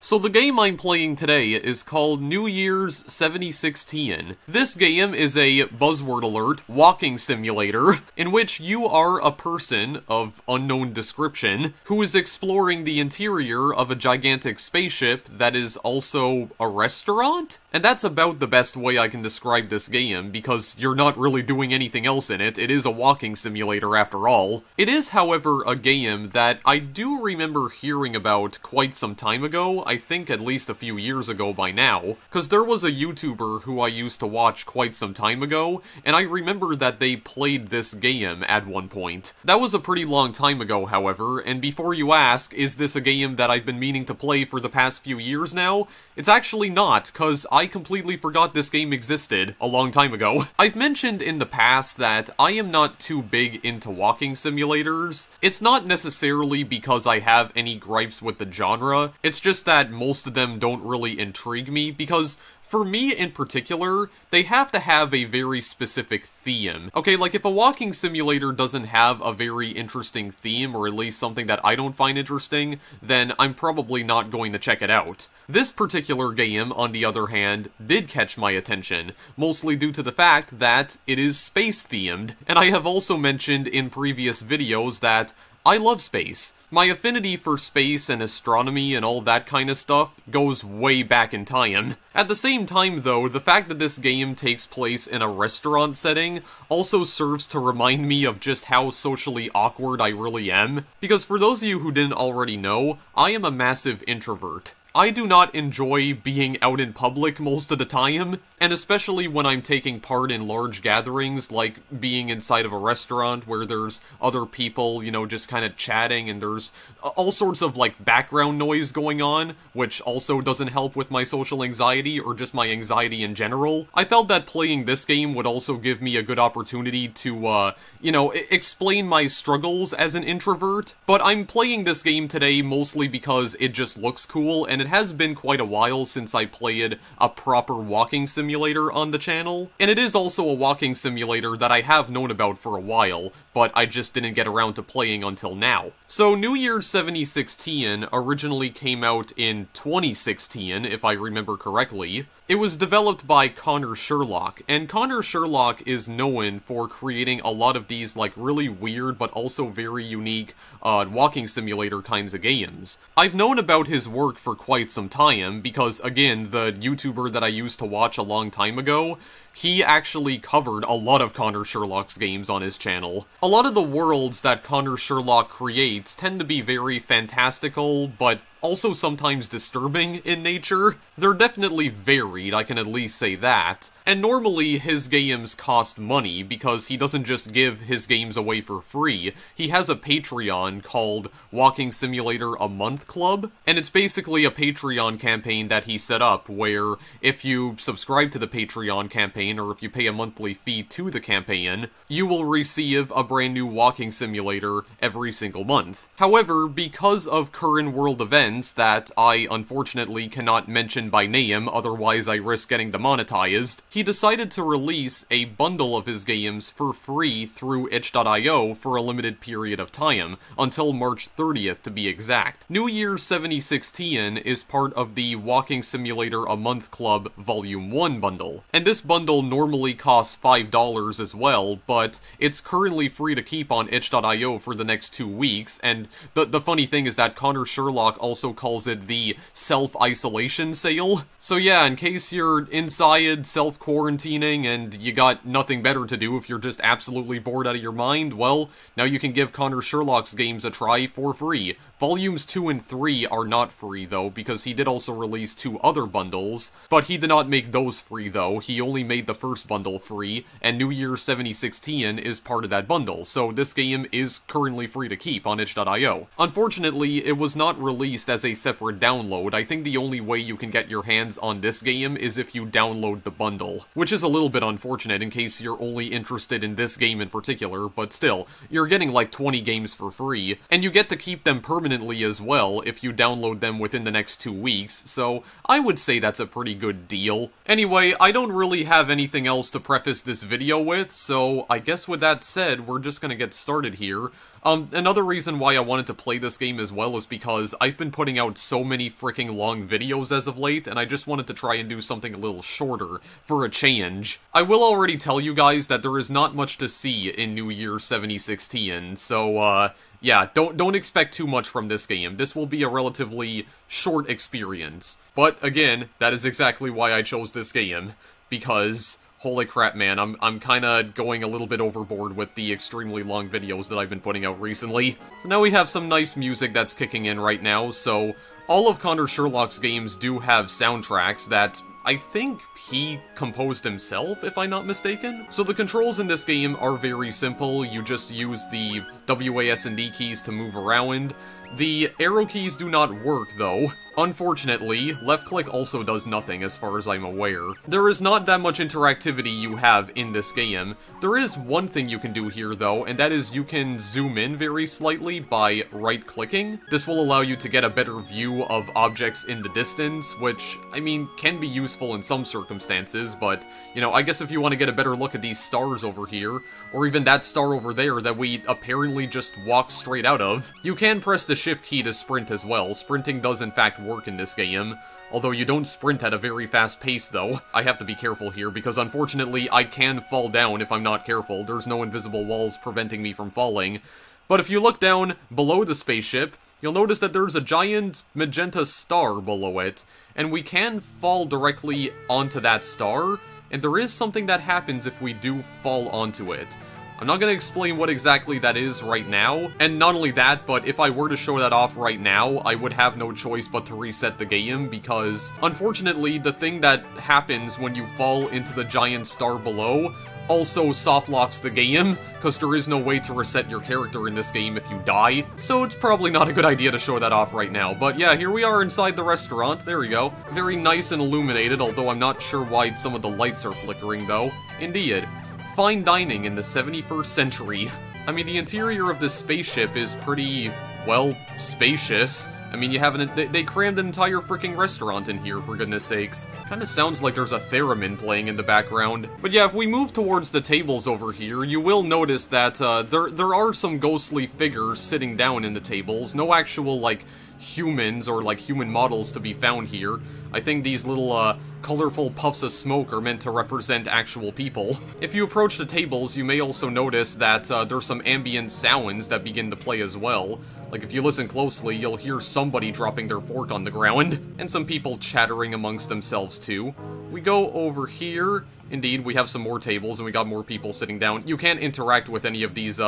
So the game I'm playing today is called New Year's 7016. This game is a, buzzword alert, walking simulator, in which you are a person of unknown description who is exploring the interior of a gigantic spaceship that is also a restaurant? And that's about the best way I can describe this game, because you're not really doing anything else in it. It is a walking simulator after all. It is, however, a game that I do remember hearing about quite some time ago. I think at least a few years ago by now, because there was a YouTuber who I used to watch quite some time ago, and I remember that they played this game at one point. That was a pretty long time ago, however, and before you ask, is this a game that I've been meaning to play for the past few years now? It's actually not, because I completely forgot this game existed a long time ago. I've mentioned in the past that I am not too big into walking simulators. It's not necessarily because I have any gripes with the genre, it's just that most of them don't really intrigue me, because for me in particular, they have to have a very specific theme. Okay, like if a walking simulator doesn't have a very interesting theme, or at least something that I don't find interesting, then I'm probably not going to check it out. This particular game, on the other hand, did catch my attention, mostly due to the fact that it is space-themed, and I have also mentioned in previous videos that I love space. My affinity for space and astronomy and all that kind of stuff goes way back in time. At the same time though, the fact that this game takes place in a restaurant setting also serves to remind me of just how socially awkward I really am. Because for those of you who didn't already know, I am a massive introvert. I do not enjoy being out in public most of the time, and especially when I'm taking part in large gatherings, like being inside of a restaurant where there's other people, you know, just kind of chatting, and there's all sorts of, like, background noise going on, which also doesn't help with my social anxiety, or just my anxiety in general. I felt that playing this game would also give me a good opportunity to, you know, explain my struggles as an introvert, but I'm playing this game today mostly because it just looks cool, and it has been quite a while since I played a proper walking simulator on the channel, and it is also a walking simulator that I have known about for a while, but I just didn't get around to playing until now. So New Year's 7016 originally came out in 2016, if I remember correctly. It was developed by Connor Sherlock, and Connor Sherlock is known for creating a lot of these, like, really weird but also very unique walking simulator kinds of games. I've known about his work for quite some time, because, again, the YouTuber that I used to watch a long time ago, he actually covered a lot of Connor Sherlock's games on his channel. A lot of the worlds that Connor Sherlock creates tend to be very fantastical, but also sometimes disturbing in nature. They're definitely varied, I can at least say that. And normally his games cost money, because he doesn't just give his games away for free. He has a Patreon called Walking Simulator A Month Club, and it's basically a Patreon campaign that he set up, where if you subscribe to the Patreon campaign, or if you pay a monthly fee to the campaign, you will receive a brand new walking simulator every single month. However, because of current world events that I unfortunately cannot mention by name, otherwise I risk getting demonetized, he decided to release a bundle of his games for free through itch.io for a limited period of time, until March 30th to be exact. New Year's 7016 is part of the Walking Simulator A Month Club Volume 1 bundle, and this bundle normally costs $5 as well, but it's currently free to keep on itch.io for the next 2 weeks, and the funny thing is that Connor Sherlock also calls it the self-isolation sale. So yeah, in case you're inside self-quarantining and you got nothing better to do if you're just absolutely bored out of your mind, well, now you can give Connor Sherlock's games a try for free. Volumes 2 and 3 are not free though, because he did also release 2 other bundles, but he did not make those free though. He only made the first bundle free, and New Year's 7016 is part of that bundle, so this game is currently free to keep on itch.io. Unfortunately, it was not released as a separate download. I think the only way you can get your hands on this game is if you download the bundle, which is a little bit unfortunate in case you're only interested in this game in particular, but still, you're getting like 20 games for free, and you get to keep them permanently permanently as well if you download them within the next 2 weeks, so I would say that's a pretty good deal. Anyway, I don't really have anything else to preface this video with, so I guess with that said, we're just gonna get started here. Another reason why I wanted to play this game as well is because I've been putting out so many freaking long videos as of late, and I just wanted to try and do something a little shorter for a change. I will already tell you guys that there is not much to see in New Year 7016, so, yeah, don't expect too much from this game. This will be a relatively short experience. But, again, that is exactly why I chose this game, because holy crap, man, I'm kinda going a little bit overboard with the extremely long videos that I've been putting out recently. So now we have some nice music that's kicking in right now, so all of Connor Sherlock's games do have soundtracks that I think he composed himself, if I'm not mistaken. So the controls in this game are very simple. You just use the WAS and D keys to move around. The arrow keys do not work, though. Unfortunately, left click also does nothing as far as I'm aware. There is not that much interactivity you have in this game. There is one thing you can do here though, and that is you can zoom in very slightly by right clicking. This will allow you to get a better view of objects in the distance, which, I mean, can be useful in some circumstances, but, you know, I guess if you want to get a better look at these stars over here, or even that star over there that we apparently just walked straight out of, you can press the shift key to sprint as well. Sprinting does in fact work in this game, although you don't sprint at a very fast pace though. I have to be careful here because unfortunately I can fall down if I'm not careful. There's no invisible walls preventing me from falling. But if you look down below the spaceship, you'll notice that there's a giant magenta star below it, and we can fall directly onto that star, and there is something that happens if we do fall onto it. I'm not going to explain what exactly that is right now, and not only that, but if I were to show that off right now, I would have no choice but to reset the game, because unfortunately, the thing that happens when you fall into the giant star below also softlocks the game, because there is no way to reset your character in this game if you die, so it's probably not a good idea to show that off right now. But yeah, here we are inside the restaurant, there we go. Very nice and illuminated, although I'm not sure why some of the lights are flickering though. Indeed. Fine dining in the 71st century. I mean, the interior of this spaceship is pretty, well, spacious. I mean, you have they crammed an entire freaking restaurant in here, for goodness sakes. Kinda sounds like there's a theremin playing in the background. But yeah, if we move towards the tables over here, you will notice that there are some ghostly figures sitting down in the tables. No actual, like, humans or, like, human models to be found here. I think these little, colorful puffs of smoke are meant to represent actual people. If you approach the tables, you may also notice that there's some ambient sounds that begin to play as well. Like, if you listen closely, you'll hear somebody dropping their fork on the ground, and some people chattering amongst themselves too. We go over here. Indeed, we have some more tables, and we got more people sitting down. You can't interact with any of these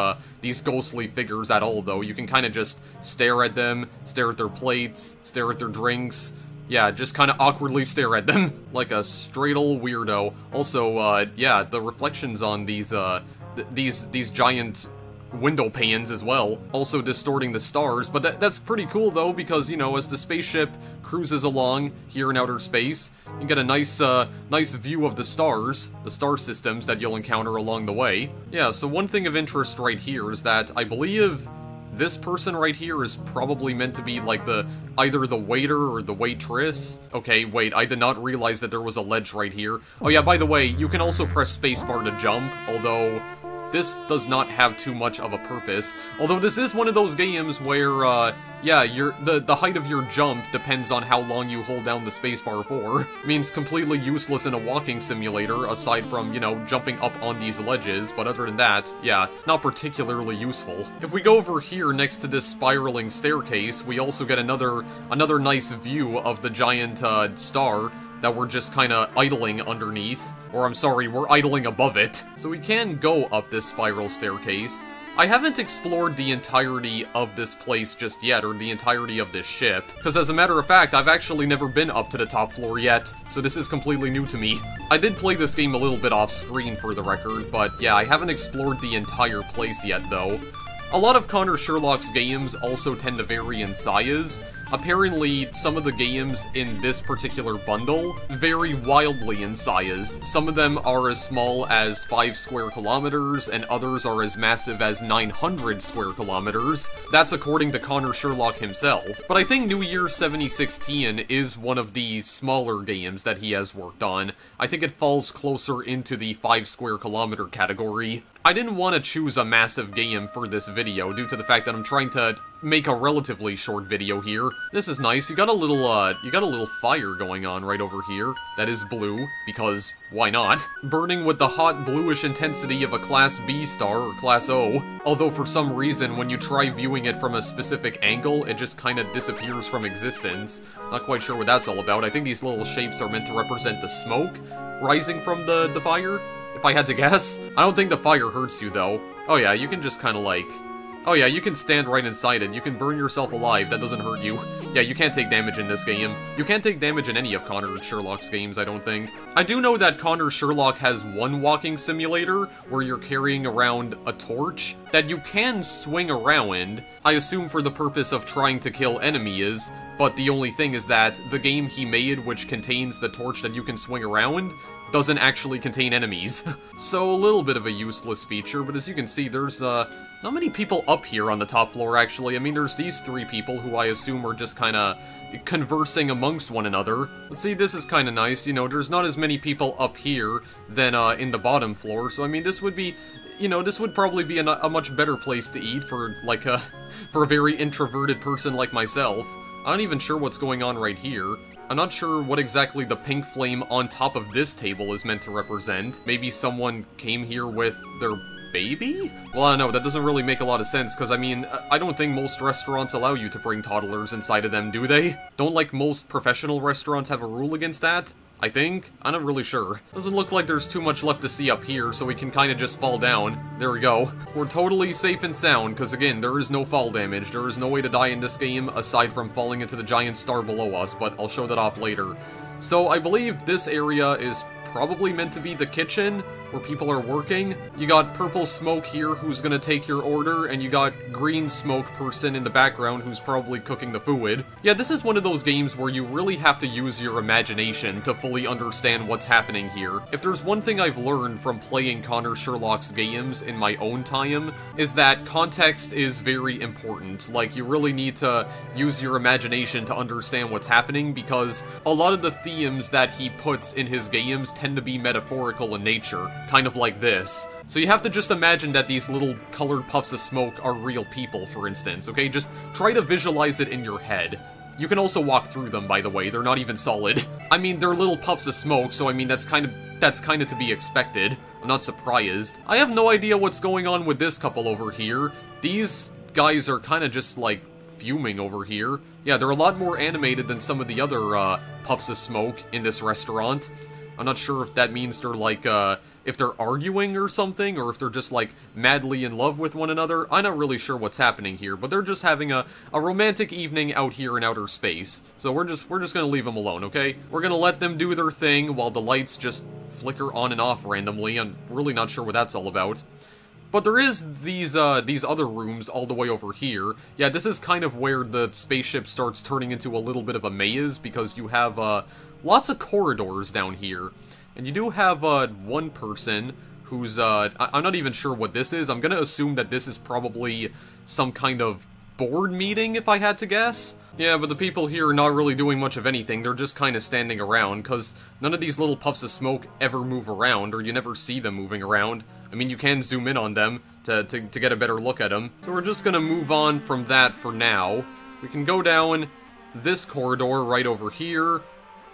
ghostly figures at all, though. You can kind of just stare at them, stare at their plates, stare at their drinks. Yeah, just kind of awkwardly stare at them, like a straight old weirdo. Also, yeah, the reflections on these giant window panes as well, also distorting the stars, but that's pretty cool though, because, you know, as the spaceship cruises along here in outer space, you get a nice view of the stars, the star systems that you'll encounter along the way. Yeah, so one thing of interest right here is that I believe this person right here is probably meant to be like either the waiter or the waitress. Okay, wait, I did not realize that there was a ledge right here. Oh yeah, by the way, you can also press spacebar to jump, although this does not have too much of a purpose. Although this is one of those games where, yeah, the height of your jump depends on how long you hold down the spacebar for. I mean, it's completely useless in a walking simulator, aside from, you know, jumping up on these ledges, but other than that, yeah, not particularly useful. If we go over here next to this spiraling staircase, we also get another nice view of the giant, star that we're just kinda idling underneath. Or I'm sorry, we're idling above it. So we can go up this spiral staircase. I haven't explored the entirety of this place just yet, or the entirety of this ship, because as a matter of fact, I've actually never been up to the top floor yet, so this is completely new to me. I did play this game a little bit off screen for the record, but yeah, I haven't explored the entire place yet though. A lot of Connor Sherlock's games also tend to vary in size. apparently some of the games in this particular bundle vary wildly in size. Some of them are as small as 5 square kilometers, and others are as massive as 900 square kilometers. That's according to Connor Sherlock himself. But I think New Year's 7016 is one of the smaller games that he has worked on. I think it falls closer into the 5 square kilometer category. I didn't want to choose a massive game for this video due to the fact that I'm trying to make a relatively short video here. This is nice. You got a little fire going on right over here. That is blue, because why not? Burning with the hot bluish intensity of a Class B star or Class O. Although for some reason, when you try viewing it from a specific angle, it just kind of disappears from existence. Not quite sure what that's all about. I think these little shapes are meant to represent the smoke rising from the fire, if I had to guess. I don't think the fire hurts you, though. Oh yeah, you can just kind of like... Oh yeah, you can stand right inside it. You can burn yourself alive. That doesn't hurt you. Yeah, you can't take damage in this game. You can't take damage in any of Connor Sherlock's games, I don't think. I do know that Connor Sherlock has one walking simulator where you're carrying around a torch that you can swing around, I assume for the purpose of trying to kill enemies, but the only thing is that the game he made, which contains the torch that you can swing around, doesn't actually contain enemies. So a little bit of a useless feature, but as you can see, there's not many people up here on the top floor, actually. I mean, there's these 3 people who I assume are just kind of conversing amongst one another. But see, this is kind of nice, you know, there's not as many people up here than in the bottom floor, so I mean, this would be, you know, this would probably be a much better place to eat for, like, for a very introverted person like myself. I'm not even sure what's going on right here. I'm not sure what exactly the pink flame on top of this table is meant to represent. Maybe someone came here with their baby? Well, I don't know, that doesn't really make a lot of sense, because, I mean, I don't think most restaurants allow you to bring toddlers inside of them, do they? Don't, like, most professional restaurants have a rule against that? I think? I'm not really sure. Doesn't look like there's too much left to see up here, so we can kind of just fall down. There we go. We're totally safe and sound, because again, there is no fall damage. There is no way to die in this game, aside from falling into the giant star below us, but I'll show that off later. So I believe this area is probably meant to be the kitchen, where people are working. You got purple smoke here who's gonna take your order, and you got green smoke person in the background who's probably cooking the food. Yeah, this is one of those games where you really have to use your imagination to fully understand what's happening here. If there's one thing I've learned from playing Connor Sherlock's games in my own time, is that context is very important. Like, you really need to use your imagination to understand what's happening, because a lot of the themes that he puts in his games tend to be metaphorical in nature. Kind of like this. So you have to just imagine that these little colored puffs of smoke are real people, for instance, okay? Just try to visualize it in your head. You can also walk through them, by the way, they're not even solid. I mean, they're little puffs of smoke, so I mean, that's kind of to be expected. I'm not surprised. I have no idea what's going on with this couple over here. These guys are kind of just, like, fuming over here. Yeah, they're a lot more animated than some of the other, puffs of smoke in this restaurant. I'm not sure if that means they're, like, if they're arguing or something, or if they're just, like, madly in love with one another. I'm not really sure what's happening here, but they're just having a romantic evening out here in outer space. So we're just gonna leave them alone, okay? We're gonna let them do their thing while the lights just flicker on and off randomly. I'm really not sure what that's all about. But there is these other rooms all the way over here. Yeah, this is kind of where the spaceship starts turning into a little bit of a maze, because you have, lots of corridors down here. And you do have, one person who's, I'm not even sure what this is. I'm gonna assume that this is probably some kind of board meeting, if I had to guess. Yeah, but the people here are not really doing much of anything. They're just kind of standing around, because none of these little puffs of smoke ever move around, or you never see them moving around. I mean, you can zoom in on them to get a better look at them. So we're just gonna move on from that for now. We can go down this corridor right over here.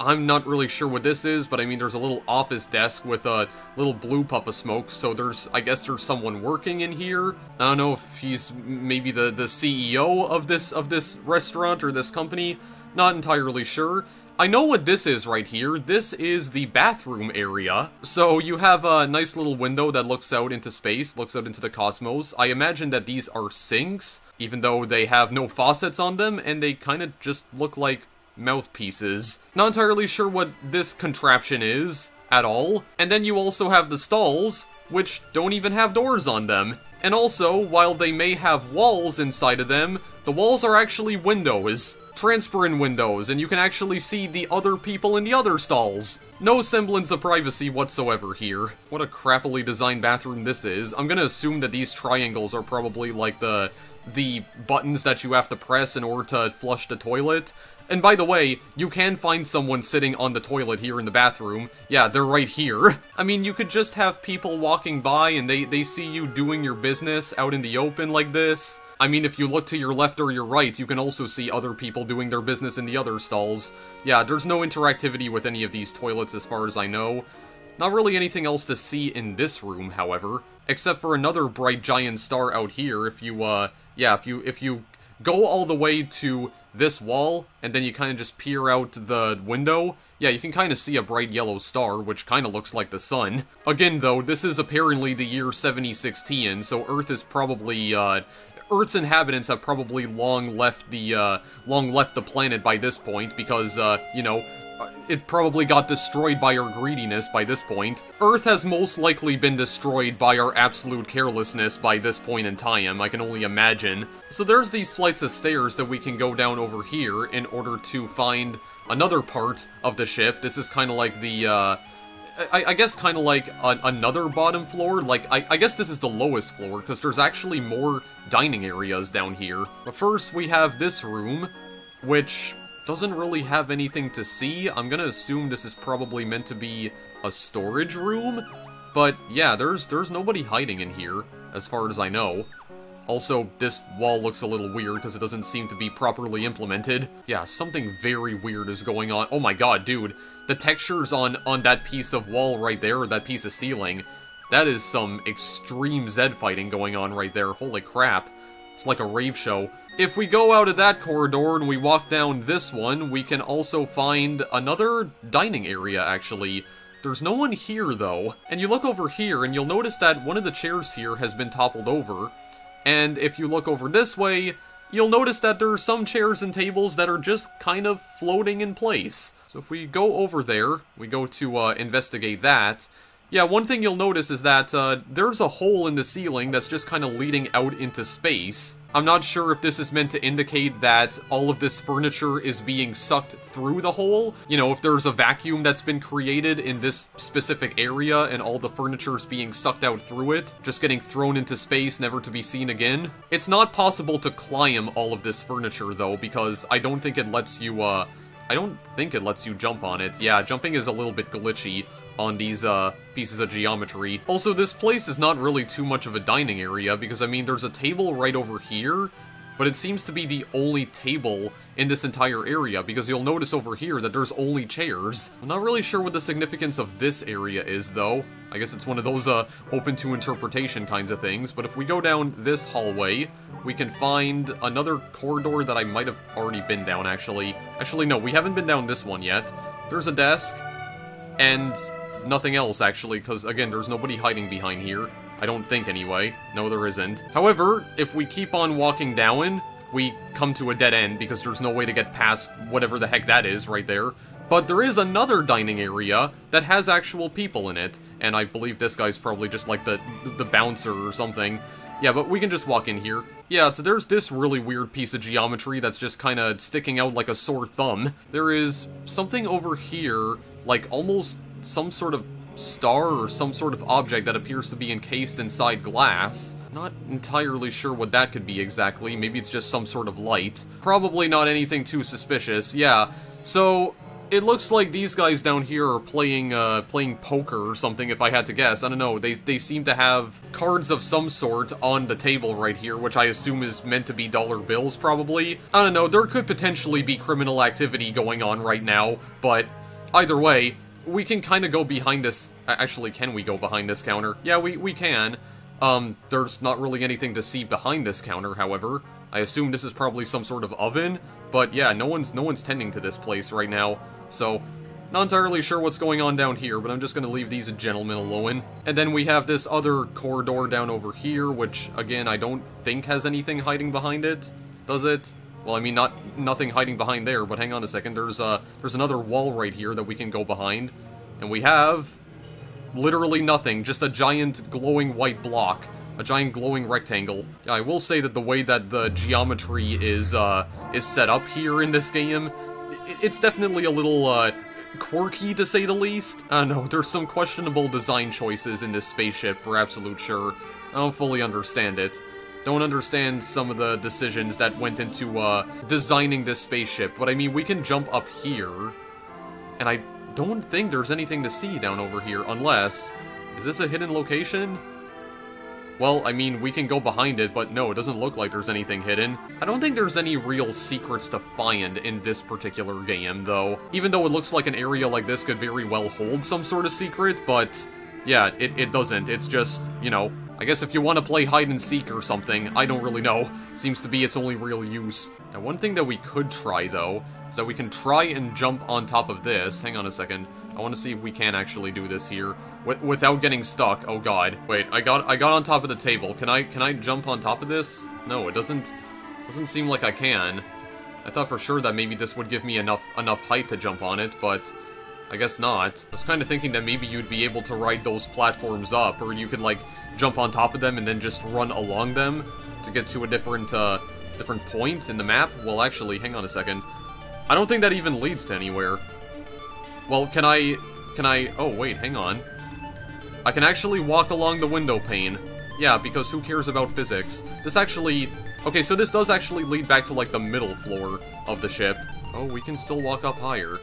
I'm not really sure what this is, but I mean, there's a little office desk with a little blue puff of smoke, so I guess there's someone working in here. I don't know if he's maybe the CEO of this restaurant or this company. Not entirely sure. I know what this is right here. This is the bathroom area. So you have a nice little window that looks out into space, looks out into the cosmos. I imagine that these are sinks, even though they have no faucets on them, and they kind of just look like mouthpieces. Not entirely sure what this contraption is at all. And then you also have the stalls, which don't even have doors on them. And also, while they may have walls inside of them, The walls are actually windows. Transparent windows, and you can actually see the other people in the other stalls. No semblance of privacy whatsoever here. What a crappily designed bathroom this is. I'm gonna assume that these triangles are probably like the buttons that you have to press in order to flush the toilet. And by the way, you can find someone sitting on the toilet here in the bathroom. Yeah, they're right here. I mean, you could just have people walking by and they see you doing your business out in the open like this. I mean, if you look to your left or your right, you can also see other people doing their business in the other stalls. Yeah, there's no interactivity with any of these toilets as far as I know. Not really anything else to see in this room, however. Except for another bright giant star out here. If you, if you go all the way to this wall, and then you kind of just peer out the window, yeah, you can kind of see a bright yellow star, which kind of looks like the sun. Again, though, this is apparently the year 7016, so Earth is probably, Earth's inhabitants have probably long left the planet by this point, because, you know, it probably got destroyed by our greediness by this point. Earth has most likely been destroyed by our absolute carelessness by this point in time, I can only imagine. So there's these flights of stairs that we can go down over here in order to find another part of the ship. This is kind of like the, I guess kind of like another bottom floor. Like, I guess this is the lowest floor, because there's actually more dining areas down here. But first we have this room, which doesn't really have anything to see. I'm gonna assume this is probably meant to be a storage room, but yeah, there's nobody hiding in here, as far as I know. Also, this wall looks a little weird because it doesn't seem to be properly implemented. Yeah, something very weird is going on. Oh my god, dude. The textures on that piece of wall right there, or that piece of ceiling, that is some extreme Zed fighting going on right there. Holy crap. It's like a rave show. If we go out of that corridor and we walk down this one, we can also find another dining area, actually. There's no one here, though. And you look over here, and you'll notice that one of the chairs here has been toppled over. And if you look over this way, you'll notice that there are some chairs and tables that are just kind of floating in place. So if we go over there, we go to investigate that. Yeah, one thing you'll notice is that there's a hole in the ceiling that's just kind of leading out into space. I'm not sure if this is meant to indicate that all of this furniture is being sucked through the hole. You know, if there's a vacuum that's been created in this specific area and all the furniture is being sucked out through it, just getting thrown into space, never to be seen again. It's not possible to climb all of this furniture, though, because I don't think it lets you, I don't think it lets you jump on it. Yeah, jumping is a little bit glitchy on these pieces of geometry. Also, this place is not really too much of a dining area, because, I mean, there's a table right over here, but it seems to be the only table in this entire area, because you'll notice over here that there's only chairs. I'm not really sure what the significance of this area is, though. I guess it's one of those open to interpretation kinds of things, but if we go down this hallway, we can find another corridor that I might have already been down, actually. Actually, no, we haven't been down this one yet. There's a desk, and nothing else, actually, because, again, there's nobody hiding behind here. I don't think, anyway. No, there isn't. However, if we keep on walking down, we come to a dead end, because there's no way to get past whatever the heck that is right there. But there is another dining area that has actual people in it, and I believe this guy's probably just like the bouncer or something. Yeah, but we can just walk in here. Yeah, so there's this really weird piece of geometry that's just kind of sticking out like a sore thumb. There is something over here, like almost some sort of star or some sort of object that appears to be encased inside glass. Not entirely sure what that could be exactly. Maybe it's just some sort of light. Probably not anything too suspicious. Yeah, so it looks like these guys down here are playing poker or something, if I had to guess. I don't know, they seem to have cards of some sort on the table right here, which I assume is meant to be dollar bills, probably. I don't know, there could potentially be criminal activity going on right now, but either way, we can kind of go behind this. Actually, can we go behind this counter? Yeah, we can. There's not really anything to see behind this counter, however. I assume this is probably some sort of oven, but yeah, no one's tending to this place right now. So, not entirely sure what's going on down here, but I'm just gonna leave these gentlemen alone. And then we have this other corridor down over here, which, again, I don't think has anything hiding behind it. Does it? Well, I mean, nothing hiding behind there, but hang on a second. There's another wall right here that we can go behind. And we have literally nothing, just a giant glowing white block A giant glowing rectangle. Yeah, I will say that the way that the geometry is set up here in this game, it's definitely a little, quirky, to say the least. I don't know, there's some questionable design choices in this spaceship, for absolute sure. I don't fully understand it. Don't understand some of the decisions that went into, designing this spaceship, but I mean, we can jump up here, and I don't think there's anything to see down over here, unless... Is this a hidden location? Well, I mean, we can go behind it, but no, it doesn't look like there's anything hidden. I don't think there's any real secrets to find in this particular game, though. Even though it looks like an area like this could very well hold some sort of secret, but... yeah, it doesn't. It's just, you know... I guess if you want to play hide-and-seek or something, I don't really know. Seems to be its only real use. Now, one thing that we could try, though, is that we can try and jump on top of this. Hang on a second. I want to see if we can actually do this here without getting stuck. Oh god. Wait, I got on top of the table. Can I jump on top of this? No, it doesn't seem like I can. I thought for sure that maybe this would give me enough height to jump on it, but I guess not. I was kind of thinking that maybe you'd be able to ride those platforms up, or you could like jump on top of them and then just run along them to get to a different point in the map. Well, actually, hang on a second. I don't think that even leads to anywhere. Well, can I... Oh, wait, hang on. I can actually walk along the window pane. Yeah, because who cares about physics? This actually... Okay, so this does actually lead back to, like, the middle floor of the ship. Oh, we can still walk up higher.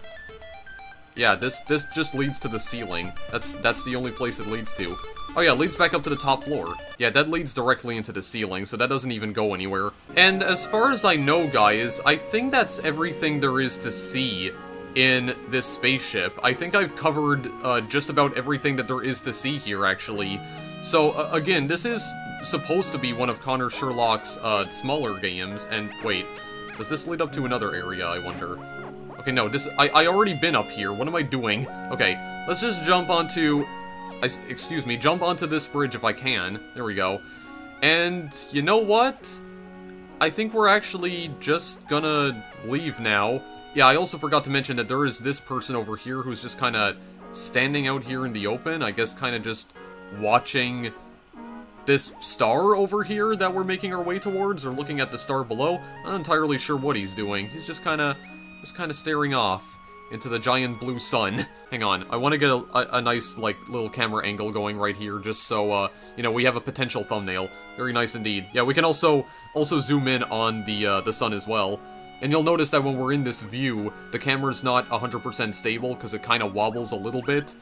Yeah, this just leads to the ceiling. That's the only place it leads to. Oh yeah, it leads back up to the top floor. Yeah, that leads directly into the ceiling, so that doesn't even go anywhere. And as far as I know, guys, I think that's everything there is to see in this spaceship. I think I've covered just about everything that there is to see here, actually. So, again, this is supposed to be one of Connor Sherlock's smaller games, and wait, does this lead up to another area, I wonder? Okay, no, I already been up here. What am I doing? Okay, let's just jump onto... excuse me, jump onto this bridge if I can. There we go. And, you know what? I think we're actually just gonna leave now. Yeah, I also forgot to mention that there is this person over here who's just kind of standing out here in the open. I guess kind of just watching this star over here that we're making our way towards, or looking at the star below. I'm not entirely sure what he's doing. He's just kind of staring off into the giant blue sun. Hang on, I want to get a nice, like, little camera angle going right here, just so, you know, we have a potential thumbnail. Very nice indeed. Yeah, we can also zoom in on the sun as well. And you'll notice that when we're in this view, the camera's not 100% stable, because it kind of wobbles a little bit.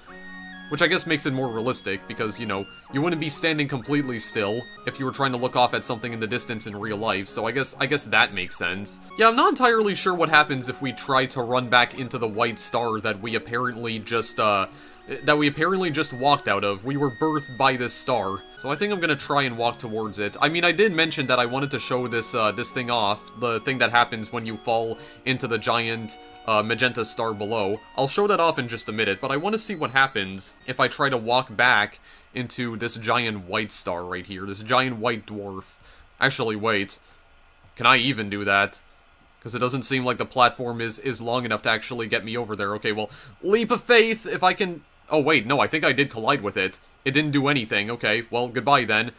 Which I guess makes it more realistic, because, you know, you wouldn't be standing completely still if you were trying to look off at something in the distance in real life, so I guess that makes sense. Yeah, I'm not entirely sure what happens if we try to run back into the white star that we apparently just walked out of. We were birthed by this star. So I think I'm gonna try and walk towards it. I mean, I did mention that I wanted to show this thing off, the thing that happens when you fall into the giant magenta star below. I'll show that off in just a minute, but I want to see what happens if I try to walk back into this giant white star right here, this giant white dwarf. Actually, wait. Can I even do that? Because it doesn't seem like the platform is long enough to actually get me over there. Okay, well, leap of faith, if I can... Oh, wait, no, I think I did collide with it. It didn't do anything. Okay, well, goodbye then.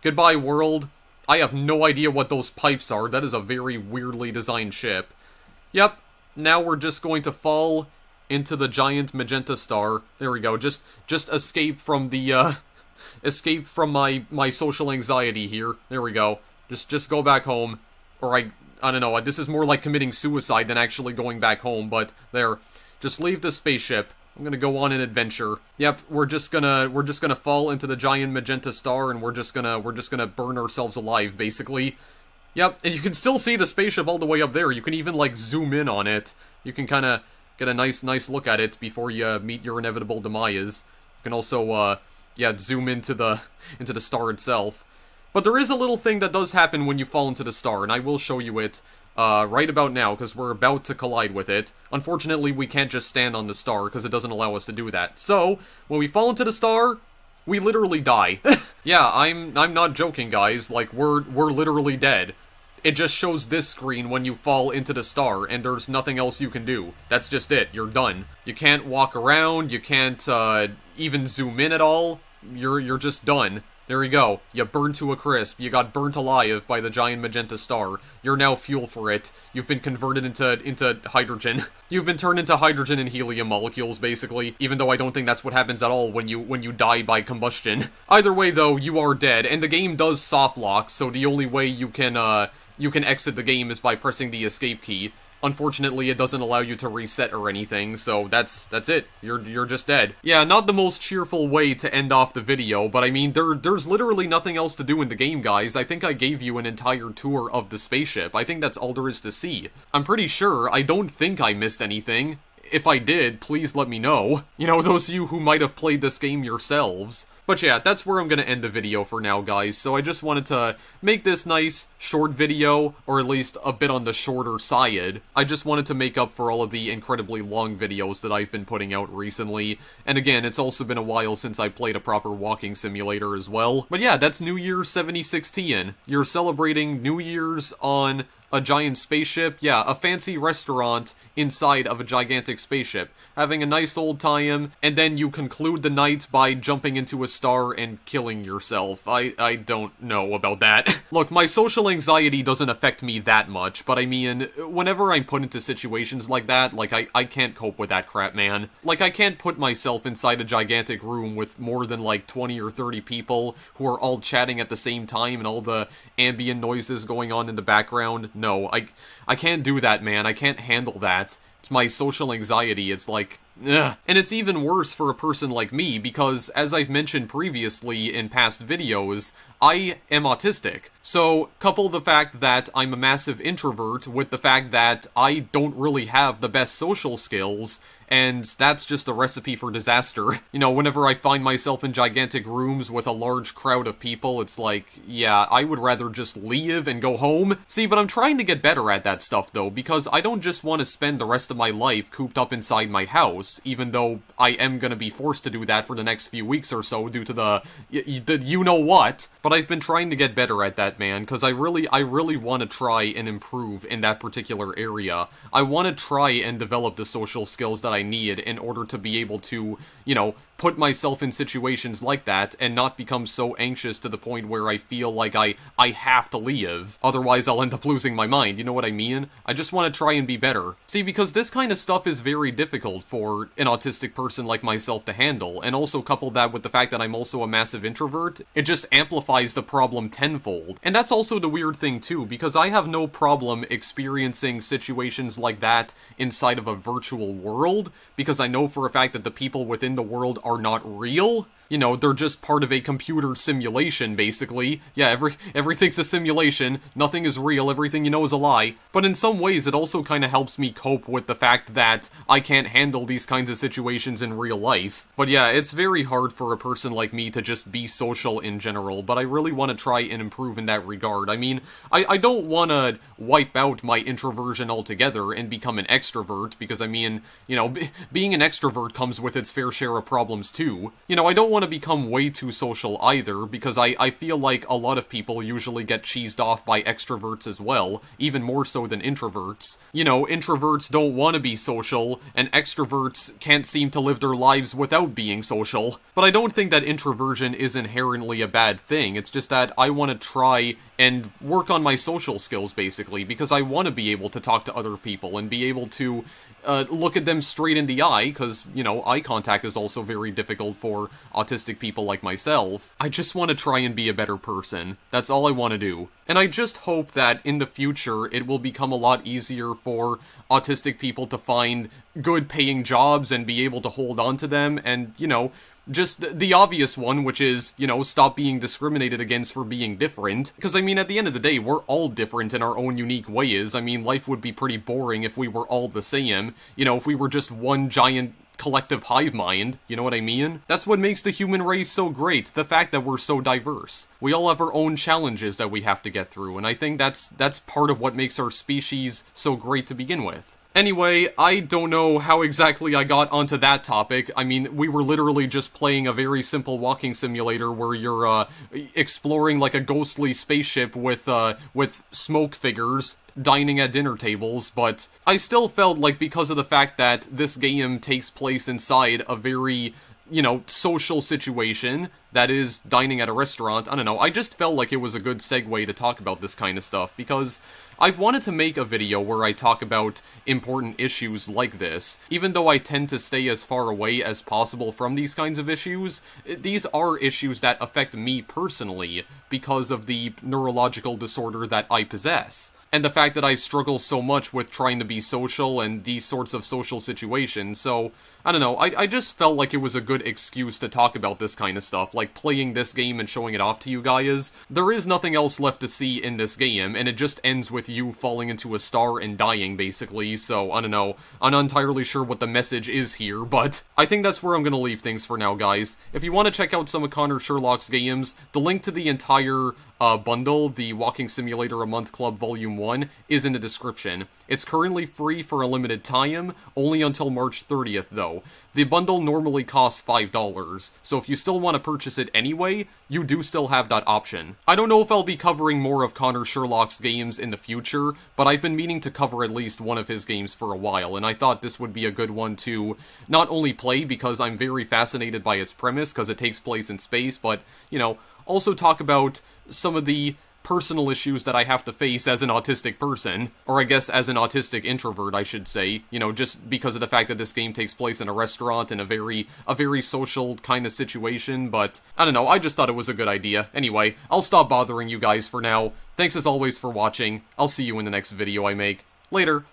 Goodbye, world. I have no idea what those pipes are. That is a very weirdly designed ship. Yep. Now we're just going to fall into the giant magenta star. There we go. Just escape from the, escape from my social anxiety here. There we go. Just go back home. Or I don't know. This is more like committing suicide than actually going back home, but there. Just leave the spaceship. I'm gonna go on an adventure. Yep, we're just gonna fall into the giant magenta star, and we're just gonna burn ourselves alive, basically. Yep, and you can still see the spaceship all the way up there. You can even, like, zoom in on it. You can kind of get a nice look at it before you meet your inevitable demise. You can also, yeah, zoom into the star itself. But there is a little thing that does happen when you fall into the star, and I will show you it right about now, because we're about to collide with it. Unfortunately, we can't just stand on the star, because it doesn't allow us to do that. So, when we fall into the star... we literally die. Yeah, I'm not joking, guys. Like, we're literally dead. It just shows this screen when you fall into the star, and there's nothing else you can do. That's just it. You're done. You can't walk around. You can't even zoom in at all. You're just done. There you go. You burned to a crisp. You got burnt alive by the giant magenta star. You're now fuel for it. You've been converted into hydrogen. You've been turned into hydrogen and helium molecules, basically. Even though I don't think that's what happens at all when you die by combustion. Either way, though, you are dead, and the game does soft lock, so the only way you can exit the game is by pressing the escape key. Unfortunately, it doesn't allow you to reset or anything, so that's it. You're just dead. Yeah, not the most cheerful way to end off the video, but I mean, there's literally nothing else to do in the game, guys. I think I gave you an entire tour of the spaceship. I think that's all there is to see. I'm pretty sure. I don't think I missed anything. If I did, please let me know. You know, those of you who might have played this game yourselves. But yeah, that's where I'm gonna end the video for now, guys. So I just wanted to make this nice, short video, or at least a bit on the shorter side. I just wanted to make up for all of the incredibly long videos that I've been putting out recently. And again, it's also been a while since I played a proper walking simulator as well. But yeah, that's New Year's 2016. You're celebrating New Year's on a giant spaceship, yeah, a fancy restaurant inside of a gigantic spaceship, having a nice old time, and then you conclude the night by jumping into a star and killing yourself. I don't know about that. Look, my social anxiety doesn't affect me that much, but I mean, whenever I'm put into situations like that, like, I can't cope with that crap, man. Like, I can't put myself inside a gigantic room with more than, like, 20 or 30 people who are all chatting at the same time and all the ambient noises going on in the background. No, I can't do that, man. I can't handle that. It's my social anxiety. It's like, ugh. And it's even worse for a person like me because, as I've mentioned previously in past videos, I am autistic. So, couple the fact that I'm a massive introvert with the fact that I don't really have the best social skills, and that's just a recipe for disaster. You know, whenever I find myself in gigantic rooms with a large crowd of people, it's like, yeah, I would rather just leave and go home. See, but I'm trying to get better at that stuff, though, because I don't just want to spend the rest of my life cooped up inside my house, even though I am gonna be forced to do that for the next few weeks or so due to the you-know-what. But I've been trying to get better at that, man, because I really want to try and improve in that particular area. I want to try and develop the social skills that I need in order to be able to, you know, put myself in situations like that and not become so anxious to the point where I feel like I have to leave. Otherwise, I'll end up losing my mind, you know what I mean? I just want to try and be better. See, because this kind of stuff is very difficult for an autistic person like myself to handle, and also couple that with the fact that I'm also a massive introvert, it just amplifies the problem tenfold. And that's also the weird thing too, because I have no problem experiencing situations like that inside of a virtual world, because I know for a fact that the people within the world are not real. You know, they're just part of a computer simulation, basically. Yeah, everything's a simulation, nothing is real, everything you know is a lie. But in some ways, it also kind of helps me cope with the fact that I can't handle these kinds of situations in real life. But yeah, it's very hard for a person like me to just be social in general, but I really want to try and improve in that regard. I mean, I don't want to wipe out my introversion altogether and become an extrovert, because I mean, you know, being an extrovert comes with its fair share of problems too. You know, I don't want to become way too social either, because I feel like a lot of people usually get cheesed off by extroverts as well, even more so than introverts. You know, introverts don't want to be social, and extroverts can't seem to live their lives without being social. But I don't think that introversion is inherently a bad thing, it's just that I want to try and work on my social skills, basically, because I want to be able to talk to other people and be able to look at them straight in the eye, because, you know, eye contact is also very difficult for autistic people like myself. I just want to try and be a better person. That's all I want to do. And I just hope that in the future it will become a lot easier for autistic people to find good paying jobs and be able to hold on to them, and, you know, just the obvious one, which is, you know, stop being discriminated against for being different. Because, I mean, at the end of the day, we're all different in our own unique ways. I mean, life would be pretty boring if we were all the same. You know, if we were just one giant collective hive mind, you know what I mean? That's what makes the human race so great, the fact that we're so diverse. We all have our own challenges that we have to get through, and I think that's part of what makes our species so great to begin with. Anyway, I don't know how exactly I got onto that topic. I mean, we were literally just playing a very simple walking simulator where you're, exploring like a ghostly spaceship with smoke figures, dining at dinner tables, but I still felt like because of the fact that this game takes place inside a very you know, social situation that is dining at a restaurant. I don't know, I just felt like it was a good segue to talk about this kind of stuff, because I've wanted to make a video where I talk about important issues like this. Even though I tend to stay as far away as possible from these kinds of issues, these are issues that affect me personally because of the neurological disorder that I possess. And the fact that I struggle so much with trying to be social and these sorts of social situations, so, I don't know, I just felt like it was a good excuse to talk about this kind of stuff, like playing this game and showing it off to you guys. There is nothing else left to see in this game, and it just ends with you falling into a star and dying, basically, so, I don't know, I'm not entirely sure what the message is here, but I think that's where I'm gonna leave things for now, guys. If you want to check out some of Connor Sherlock's games, the link to the entire bundle, the Walking Simulator A Month Club Volume 1, is in the description. It's currently free for a limited time, only until March 30th though. The bundle normally costs $5, so if you still want to purchase it anyway, you do still have that option. I don't know if I'll be covering more of Connor Sherlock's games in the future, but I've been meaning to cover at least one of his games for a while, and I thought this would be a good one to not only play because I'm very fascinated by its premise, because it takes place in space, but, you know, also talk about some of the personal issues that I have to face as an autistic person, or I guess as an autistic introvert, I should say, you know, just because of the fact that this game takes place in a restaurant in a very social kind of situation, but I don't know, I just thought it was a good idea. Anyway, I'll stop bothering you guys for now. Thanks as always for watching. I'll see you in the next video I make. Later.